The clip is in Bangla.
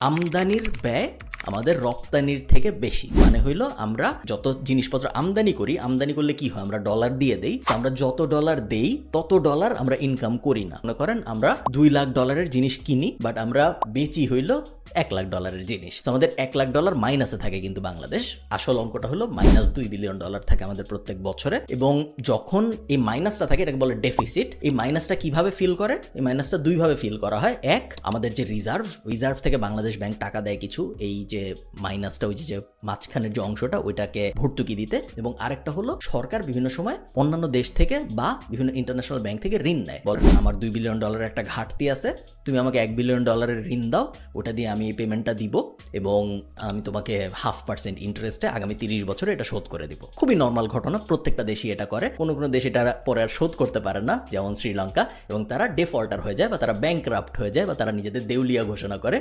আমদানির ব্যয় আমাদের রপ্তানির থেকে বেশি। মানে হইলো আমরা যত জিনিসপত্র আমদানি করি, আমদানি করলে কি হয়, আমরা ডলার দিয়ে দেই। আমরা যত ডলার দেই তত ডলার আমরা ইনকাম করি না। মনে করেন আমরা $2 লাখ জিনিস কিনি, বাট আমরা বেচি হইলো $1 লাখ জিনিস। আমাদের $1 লাখ মাইনাসে থাকে কিন্তু বাংলাদেশ। আসল অঙ্কটা হলো -$2 বিলিয়ন থাকে আমাদের প্রত্যেক বছরে। এবং যখন এই মাইনাসটা থাকে এটাকে বলে ডেফিসিট। এই মাইনাসটা কিভাবে ফিল করে? এই মাইনাসটা দুইভাবে ফিল করা হয়। এক, আমাদের যে রিজার্ভ থেকে বাংলাদেশ ব্যাংক টাকা দেয় কিছু, এই যে মাইনাসটা, ওই যে মাঝখানের যে অংশটা, ওইটাকে ভর্তুকি দিতে। এবং আরেকটা হলো সরকার বিভিন্ন সময় অন্যান্য দেশ থেকে বা বিভিন্ন ইন্টারন্যাশনাল ব্যাংক থেকে ঋণ নেয়। বল আমার $2 বিলিয়ন একটা ঘাটতি আছে, তুমি আমাকে $1 বিলিয়ন ঋণ দাও, ওটা দিয়ে আমি এই পেমেন্টটা দিব এবং আমি তোমাকে 0.5% ইন্টারেস্টে আগামী 30 বছরে এটা শোধ করে দিব। খুবই নর্মাল ঘটনা, প্রত্যেকটা দেশই এটা করে। কোনো দেশ এটা পরে আর শোধ করতে পারে না, যেমন শ্রীলঙ্কা, এবং তারা ডিফল্টার হয়ে যায় বা তারা ব্যাংকরাপ্ট হয়ে যায় বা তারা নিজেদের দেউলিয়া ঘোষণা করে।